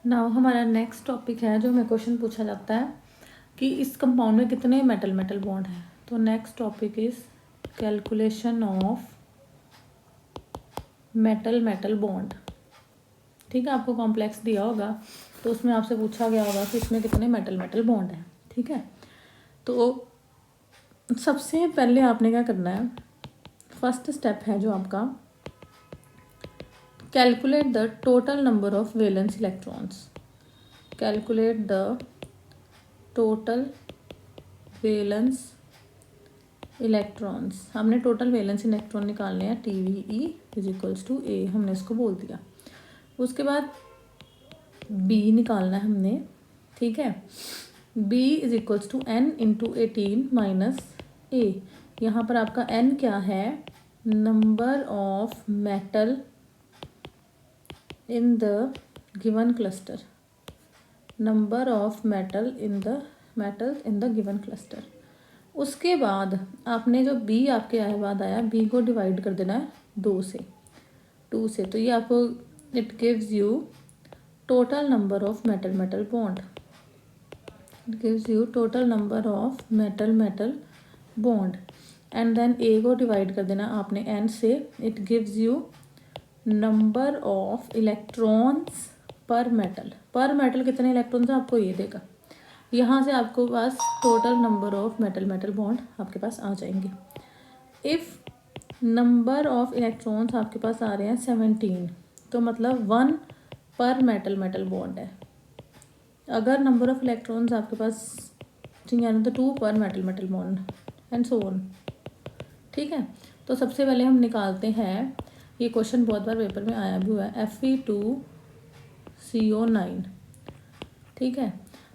Now हमारा next topic है जो हमें क्वेश्चन पूछा जाता है कि इस कंपाउंड में कितने मेटल मेटल बॉन्ड हैं। तो next topic is calculation of metal metal bond. ठीक है, आपको कॉम्प्लेक्स दिया होगा तो उसमें आपसे पूछा गया होगा कि इसमें कितने मेटल मेटल बॉन्ड हैं। ठीक है, तो सबसे पहले आपने क्या करना है, फर्स्ट स्टेप है जो आपका, calculate the total number of valence electrons. Calculate the total valence electrons. हमने टोटल वैलेंस इलेक्ट्रॉन निकालने हैं, TVE is equals to A, हमने इसको बोल दिया। उसके बाद B निकालना है हमने। ठीक है, B is equals to N into 18 minus A। यहाँ पर आपका N क्या है, number of metal in the given cluster, number of metal in the given cluster. उसके बाद आपने जो B आपके आए बाद आया, B को डिवाइड कर देना है 2 से, तो ये आपको it gives you total number of metal metal bond, it gives you total number of metal metal bond. And then A को डिवाइड कर देना आपने N से, it gives you number of electrons पर मेटल कितने इलेक्ट्रॉन्स हैं आपको ये देगा। यहाँ से आपको पास total number of metal metal bond आपके पास आ जाएंगे। इफ़ नंबर ऑफ इलेक्ट्रॉन्स आपके पास आ रहे हैं 17, तो मतलब 1 पर मेटल मेटल बॉन्ड है। अगर नंबर ऑफ इलेक्ट्रॉन्स आपके पास यानी तो 2 पर metal metal bond and so on. ठीक है, तो सबसे पहले हम निकालते हैं, ये क्वेश्चन बहुत बार पेपर में आया भी हुआ है, Fe2CO9। ठीक है,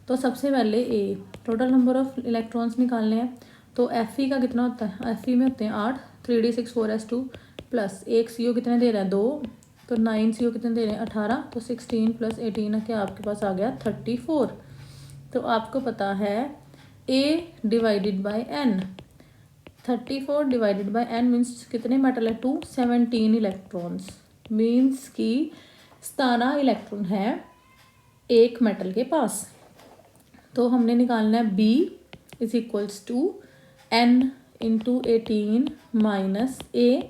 तो सबसे पहले A, total number of electrons निकालने हैं। तो Fe का कितना होता है, Fe में होते हैं 8, 3d6 4s2 प्लस एक CO कितने दे रहा है 2, तो 9 CO कितने दे रहे हैं 18, तो 16 प्लस 18 क्या आपके पास आ गया 34। तो आपको पता है A divided by N, 34 divided by N means कितने मेटल है 2, 17 इलेक्ट्रॉन्स, मीन्स कि 17 इलेक्ट्रॉन है एक मेटल के पास। तो हमने निकालना है B is equals to N into 18 minus A।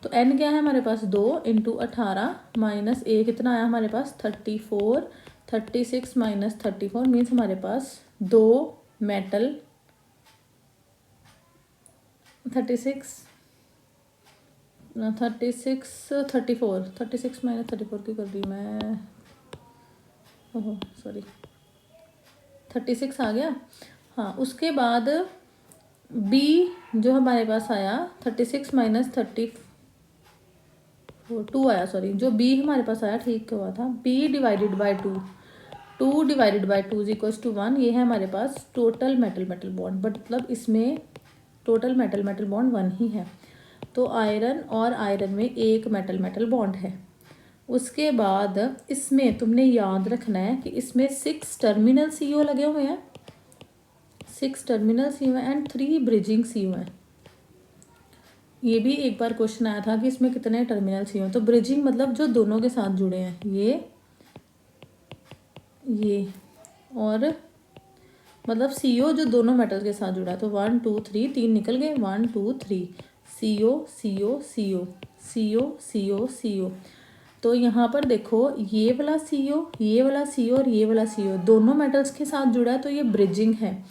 तो N क्या है हमारे पास 2 इंटू 18 माइनस A कितना आया हमारे पास 34, 36 माइनस 34 मीन्स हमारे पास 2 मेटल 36 माइनस 34 क्यों कर रही मैं, ओहो सॉरी 36 आ गया। हाँ, उसके बाद B जो हमारे पास आया 36 माइनस 2 आया, सॉरी जो B हमारे पास आया ठीक हुआ था, B divided by 2 divided by 2 equals to 1। ये है हमारे पास total metal metal bond, but मतलब इसमें टोटल मेटल मेटल बॉन्ड 1 ही है। तो आयरन और आयरन में एक मेटल मेटल बॉन्ड है। उसके बाद इसमें तुमने याद रखना है कि इसमें 6 टर्मिनल CO लगे हुए हैं, 6 terminal CO and 3 bridging CO हैं। ये भी एक बार क्वेश्चन आया था कि इसमें कितने टर्मिनल CO हैं। तो ब्रिजिंग मतलब जो दोनों के साथ जुड़े हैं, ये और मतलब CO जो दोनों मेटल के साथ जुड़ा है। तो 1 2 3 3 निकल गए, 1 2 3 CO CO CO CO CO CO। तो यहाँ पर देखो ये वाला CO, ये वाला CO और ये वाला CO दोनों मेटल्स के साथ जुड़ा है, तो ये ब्रिजिंग है।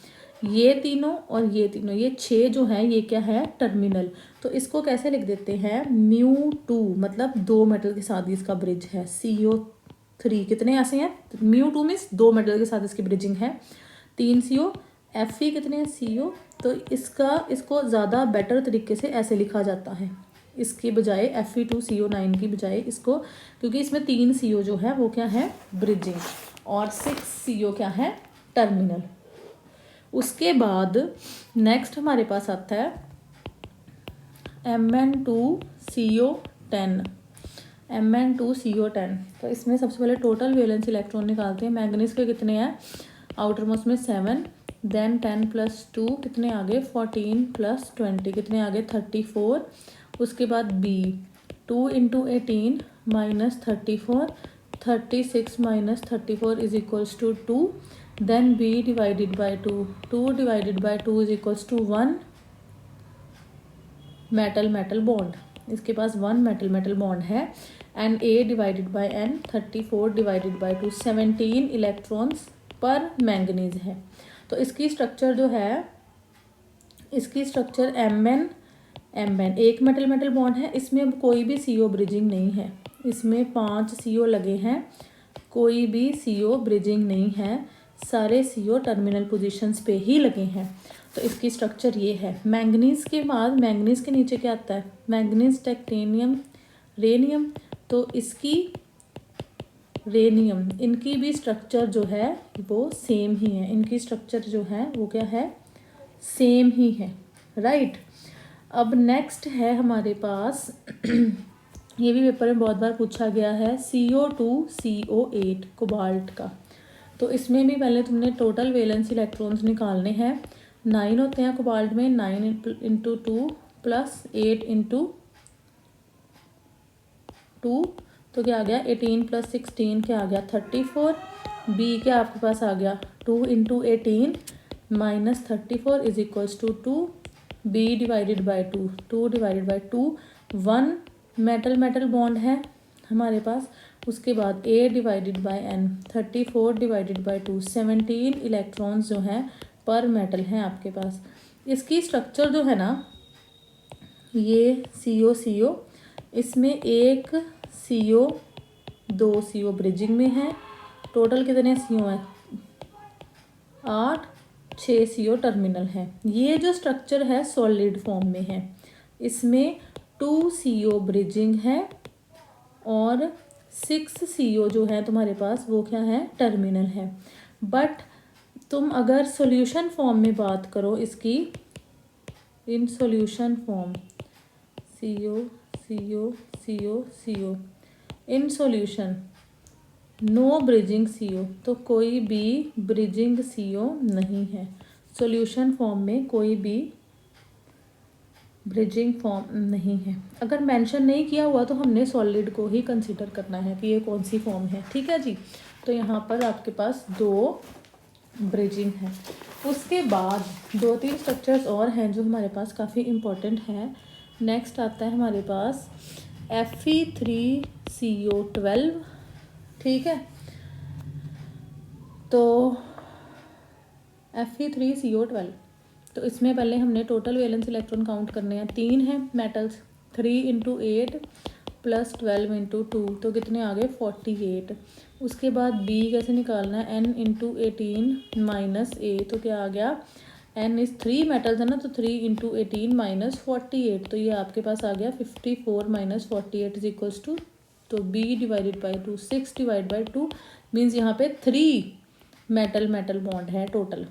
ये तीनों और ये तीनों, ये 6 जो है ये क्या है टर्मिनल। तो इसको कैसे लिख देते हैं μ2, मतलब 2 मेटल के साथ इसका ब्रिज है। CO3 कितने ऐसे हैं, μ2 मीन्स 2 मेटल के साथ इसकी ब्रिजिंग है, 3 CO। Fe कितने हैं CO। तो इसको ज़्यादा बेटर तरीके से ऐसे लिखा जाता है, इसकी बजाय Fe2CO9 की बजाय इसको, क्योंकि इसमें 3 CO जो है वो क्या है ब्रिजिंग और 6 CO क्या है टर्मिनल। उसके बाद नेक्स्ट हमारे पास आता है Mn2CO10, Mn2CO10। तो इसमें सबसे पहले टोटल वैलेंस इलेक्ट्रॉन निकालते हैं। मैंगनीज के कितने हैं, आउटर मोस्ट में 7, देन 10 प्लस 2 कितने आ गए 14 प्लस 20 कितने आ गए 34। उसके बाद B 2 into 18 minus 34, 36 minus 34 is equals to 2. Then B divided by 2. 2 divided by 2 is equals to 1 metal metal bond. इसके पास 1 मेटल मेटल बॉन्ड है. And A divided by N 34 divided by 2 17 electrons पर manganese है. तो इसकी structure जो है, इसकी structure MN एक मेटल मेटल बॉन्ड है. इसमें अब कोई भी CO ब्रिजिंग नहीं है. इसमें 5 CO लगे हैं, कोई भी CO ब्रिजिंग नहीं है, सारे CO टर्मिनल पोजीशंस पे ही लगे हैं. तो इसकी स्ट्रक्चर ये है. मैंगनीज के बाद, मैंगनीज के नीचे क्या आता है, मैंगनीज, टाइटेनियम, रेनियम. तो इसकी रेनियम, इनकी भी स्ट्रक्चर जो है वो सेम ही है. इनकी स्ट्रक्चर जो है वो क्या है, सेम ही है. राइट. अब नेक्स्ट है हमारे पास ये भी पेपर में बहुत बार पूछा गया है, CO2 CO8 कोबाल्ट का. तो इसमें भी पहले तुमने टोटल वैलेंस इलेक्ट्रॉन्स निकालने हैं. 9 होते हैं कोबाल्ट में. 9 इंटू 2 प्लस 8 इंटू 2, तो क्या आ गया 18 प्लस 16 क्या आ गया 34. बी क्या आपके पास आ गया 2 into 18 minus 34 is equals to 2. B divided by 2, 2 divided by 2, 1 metal metal bond है हमारे पास. उसके बाद A divided by N 34 divided by 2 17 electrons जो हैं पर मेटल हैं आपके पास. इसकी स्ट्रक्चर जो है ना, ये CO इसमें एक CO 2 CO ब्रिजिंग में है. टोटल कितने CO हैं 8, 6 CO टर्मिनल है. ये जो स्ट्रक्चर है सॉलिड फॉर्म में है. इसमें 2 CO ब्रिजिंग है और 6 CO जो है तुम्हारे पास वो क्या है, टर्मिनल है. बट तुम अगर सॉल्यूशन फॉर्म में बात करो इसकी, in solution form CO in solution no bridging CO, तो कोई भी ब्रिजिंग CO नहीं है. सॉल्यूशन फॉर्म में कोई भी ब्रिजिंग फॉर्म नहीं है. अगर मेंशन नहीं किया हुआ तो हमने सॉलिड को ही कंसीडर करना है कि ये कौन सी फॉर्म है. ठीक है जी. तो यहाँ पर आपके पास 2 ब्रिजिंग है. उसके बाद 2-3 स्ट्रक्चर्स और हैं जो हमारे पास काफ़ी इम्पोर्टेंट हैं. नेक्स्ट आता है हमारे पास Fe3CO12. ठीक है. तो Fe3CO12, तो इसमें पहले हमने टोटल वैलेंस इलेक्ट्रॉन काउंट करने हैं. 3 हैं मेटल्स. 3 इंटू 8 प्लस 12 इंटू 2, तो कितने आ गए 48. उसके बाद B कैसे निकालना है, N इंटू 18 माइनस A, तो क्या आ गया N इस 3 मेटल्स है ना, तो 3 इंटू 18 माइनस 48, तो ये आपके पास आ गया 54 माइनस 48 इज इक्वल्स टू, तो B divided by 2, 6 divide by 2 means यहाँ पे 3 मेटल मेटल बॉन्ड है टोटल.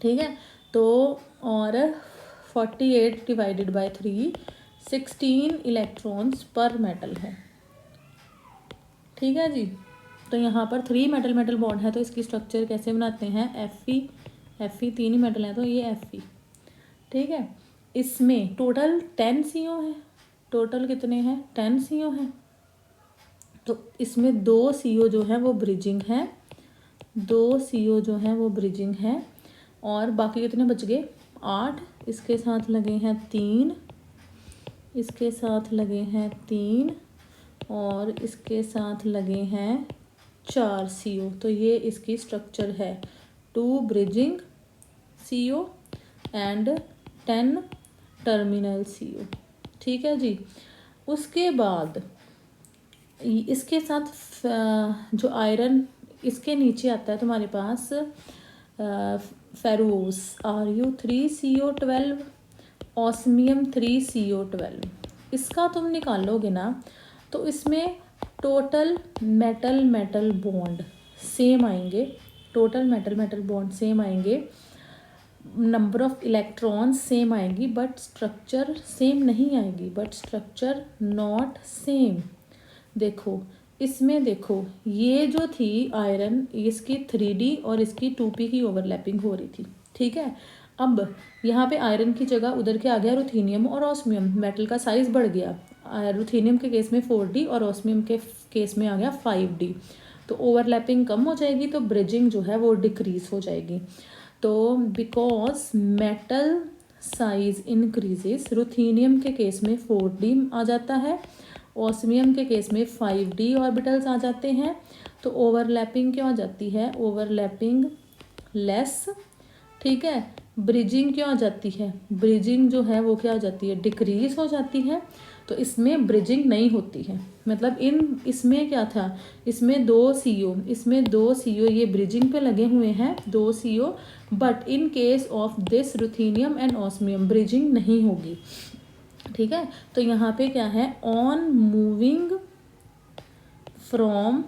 ठीक है. तो और 48 डिवाइडेड बाई 3 16 इलेक्ट्रॉन्स पर मेटल है. ठीक है जी. तो यहाँ पर 3 मेटल मेटल बॉन्ड है, तो इसकी स्ट्रक्चर कैसे बनाते हैं, Fe 3 ही मेटल है तो ये Fe. ठीक है. इसमें टोटल 10 CO है. टोटल कितने हैं 10 CO हैं. तो इसमें 2 CO जो है वो ब्रिजिंग है, 2 CO जो है वो ब्रिजिंग है, और बाकी कितने बच गए 8. इसके साथ लगे हैं 3, इसके साथ लगे हैं 3, और इसके साथ लगे हैं 4 CO. तो ये इसकी स्ट्रक्चर है 2 bridging CO and 10 terminal CO. ठीक है जी. उसके बाद इसके साथ जो आयरन इसके नीचे आता है तुम्हारे पास फेरुओस Ru3CO12, ऑस्मियम 3CO12. इसका तुम निकालोगे ना, तो इसमें total metal metal bond same आएंगे. Total metal metal bond same आएंगे. नंबर ऑफ इलेक्ट्रॉन्स सेम आएगी, बट स्ट्रक्चर सेम नहीं आएगी. But structure not same. देखो इसमें, देखो ये जो थी आयरन, इसकी 3D और इसकी 2P की ओवरलैपिंग हो रही थी. ठीक है. अब यहाँ पे आयरन की जगह उधर के आ गया रुथेनियम और ऑस्मियम. मेटल का साइज बढ़ गया. रुथेनियम के केस में 4D और ऑस्मियम के केस में आ गया 5D। तो ओवरलैपिंग कम हो जाएगी तो ब्रिजिंग जो है वो डिक्रीज हो जाएगी। तो because metal size increases, ruthenium के केस में 4D आ जाता है, ऑस्मियम के केस में 5D ऑर्बिटल्स आ जाते हैं। तो ओवरलैपिंग क्या हो जाती है, ओवरलैपिंग लेस। ठीक है, ब्रिजिंग क्या हो जाती है, ब्रिजिंग जो है वो क्या हो जाती है, डिक्रीज हो जाती है। तो इसमें ब्रिजिंग नहीं होती है, मतलब इसमें क्या था, इसमें दो CO ये ब्रिजिंग पे लगे हुए हैं, 2 CO, but in case of this ruthenium and osmium bridging नहीं होगी। ठीक है, तो यहाँ पे क्या है, on moving from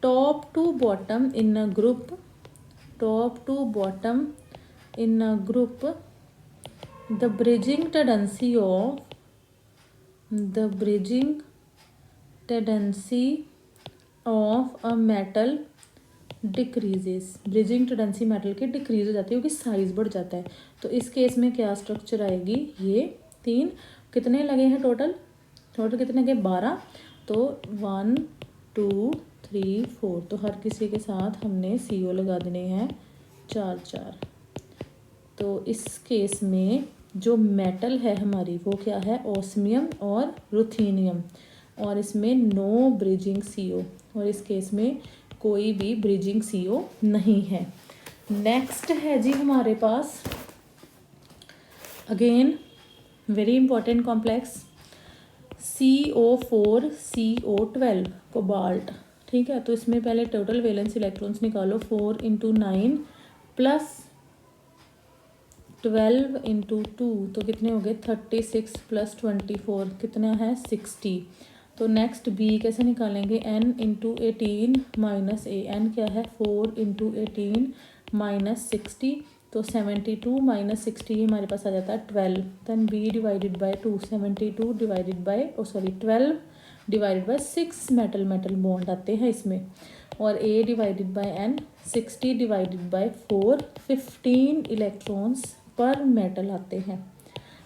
top to bottom in a group, top to bottom in a group, the bridging tendency of a metal decreases, bridging tendency metal की डिक्रीज हो जाती है क्योंकि साइज बढ़ जाता है। तो इस केस में क्या स्ट्रक्चर आएगी, ये 3, कितने लगे हैं टोटल, कितने के 12, तो 1 2 3 4, तो हर किसी के साथ हमने CO लगा देने हैं 4। तो इस केस में जो मेटल है हमारी वो क्या है, ऑस्मियम और रुथेनियम, और इसमें नो ब्रिजिंग CO, और इस केस में कोई भी ब्रिजिंग CO नहीं है। नेक्स्ट है जी हमारे पास again very important complex CO4 CO12 cobalt. ठीक है, तो इसमें पहले टोटल वैलेंस इलेक्ट्रॉन्स निकालो, 4 × 9 प्लस 12 × 2, तो कितने हो गए 36 प्लस 24 कितना है 60। तो नेक्स्ट B कैसे निकालेंगे, N × 18 माइनस A, N क्या है 4 × 18 माइनस 60, तो 72 माइनस 60 हमारे पास आ जाता है 12। Then B divided by 2, 72 divided by 12 divided by 6 metal bond आते हैं इसमें, और A divided by N 60 divided by 4, 15 electrons पर मेटल आते हैं।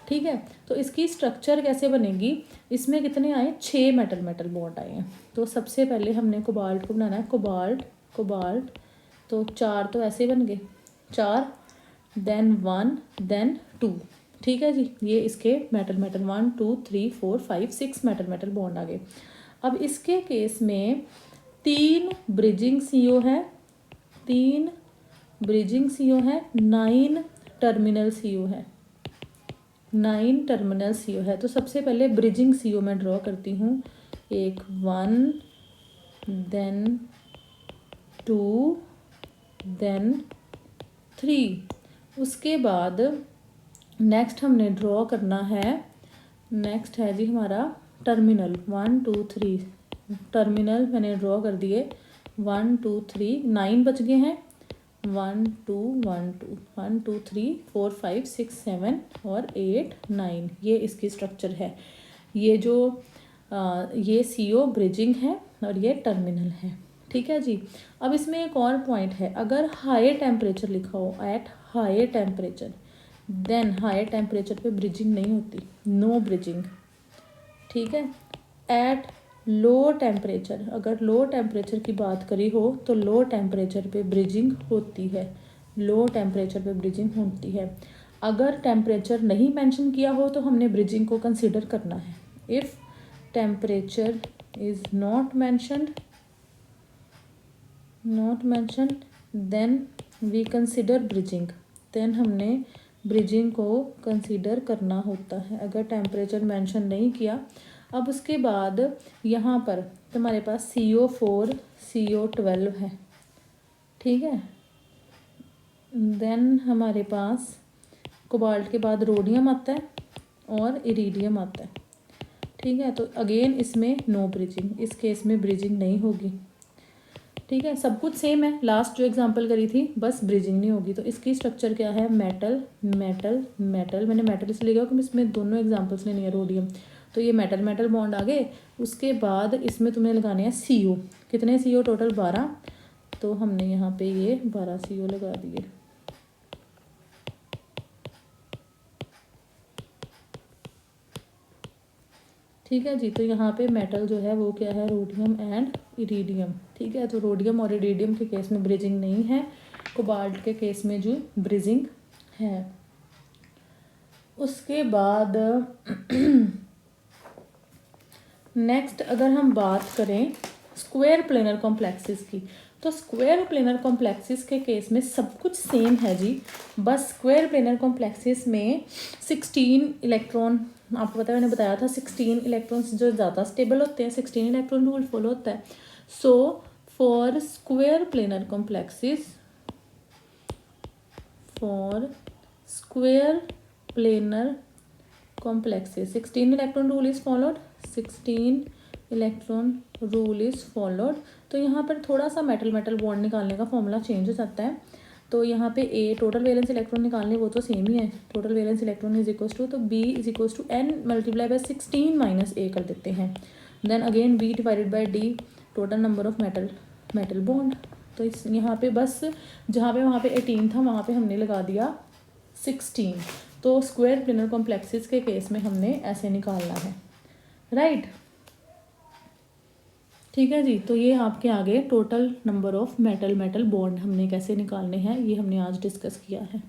ठीक है, तो इसकी स्ट्रक्चर कैसे बनेगी, इसमें कितने आए 6 मेटल बॉन्ड आए हैं। तो सबसे पहले हमने कोबाल्ट को बनाना है, कोबाल्ट तो 4 तो ऐसे बन गए 4, देन 1 देन 2। ठीक है जी, ये इसके मेटल 1 2 3 4 5 6 मेटल बॉन्ड आ गए। अब इसके केस में 3 ब्रिजिंग CO है, 3 ब्रिजिंग CO है, 9 टर्मिनल CO है, 9 टर्मिनल CO है। तो सबसे पहले ब्रिजिंग CO मैं ड्रॉ करती हूँ, एक 1 देन 2 देन 3। उसके बाद नेक्स्ट हमने ड्रॉ करना है, नेक्स्ट है जी हमारा टर्मिनल 1 2 3, टर्मिनल मैंने ड्रॉ कर दिए 1 2 3, 9 बच गए हैं, 1 2 1 2 1 2 3 4 5 6 7 और 8 9, ये इसकी स्ट्रक्चर है। ये जो ये CO ब्रिजिंग है और ये टर्मिनल है। ठीक है जी, अब इसमें एक और पॉइंट है, अगर हाई टेम्परेचर लिखा हो, at high temperature, then high temperature पे ब्रिजिंग नहीं होती, नो ब्रिजिंग। ठीक है, एट लो टेम्परेचर, अगर लो टेम्परेचर की बात करी हो तो लो टेम्परेचर पे ब्रिजिंग होती है, लो टेम्परेचर पे ब्रिजिंग होती है। अगर टेम्परेचर नहीं मेंशन किया हो तो हमने ब्रिजिंग को कंसिडर करना है। If temperature is not mentioned then we consider bridging, then हमने ब्रिजिंग को कंसिडर करना होता है, अगर टेम्परेचर मेंशन नहीं किया। अब उसके बाद यहाँ पर तुम्हारे पास CO4 CO12 है। ठीक है, देन हमारे पास कोबाल्ट के बाद रोडियम आता है और इरिडियम आता है। ठीक है, तो अगेन इसमें नो ब्रिजिंग, इस केस में ब्रिजिंग नहीं होगी। ठीक है, सब कुछ सेम है, लास्ट जो एग्जांपल करी थी बस ब्रिजिंग नहीं होगी। तो इसकी स्ट्रक्चर क्या है, मेटल मेटल मेटल, मैंने मेटल इसलिए लिखा क्योंकि इसमें दोनों एग्जांपल्स लेनी है, रोडियम, तो ये मेटल बॉन्ड आ गए। उसके बाद इसमें तुम्हें लगाने हैं CO, कितने CO टोटल 12, तो हमने यहाँ पे ये 12 CO लगा दिए। ठीक है जी। तो यहाँ पे मेटल जो है वो क्या है, रोडियम एंड इरीडियम। ठीक है, तो रोडियम और इरीडियम के केस में ब्रिजिंग नहीं है, कोबाल्ट के केस में जो ब्रिजिंग है। उसके बाद नेक्स्ट अगर हम बात करें स्क्वायर प्लेनर कॉम्प्लेक्सेस की, तो स्क्वायर प्लेनर कॉम्प्लेक्सेस के केस में सब कुछ सेम है जी, बस स्क्वायर प्लेनर कॉम्प्लेक्सेस में 16 इलेक्ट्रॉन, आपको पता है मैंने बताया था 16 इलेक्ट्रॉन्स जो ज़्यादा स्टेबल होते हैं, 16 इलेक्ट्रॉन रूल फॉलो होता है। So for square planar complexes, for square planar complexes 16 electron rule is followed, 16 electron rule is followed. तो यहाँ पर थोड़ा सा मेटल मेटल बॉन्ड निकालने का फॉर्मूला चेंज हो जाता है। तो यहाँ पे ए टोटल वैलेंस इलेक्ट्रॉन निकालने वो तो सेम ही है, total valence electron is equal to, तो B is equal to N multiply by 16 minus A कर देते हैं। Then again B divided by D, total number of metal bond. तो इस यहाँ पे बस जहाँ पे वहाँ पे 18 था वहाँ पे हमने लगा दिया 16। तो स्क्वायर प्लेनर कॉम्प्लेक्सेस के केस में हमने ऐसे निकालना है, राइट। ठीक है जी। तो ये आपके आगे total number of metal bond हमने कैसे निकालने हैं ये हमने आज डिस्कस किया है।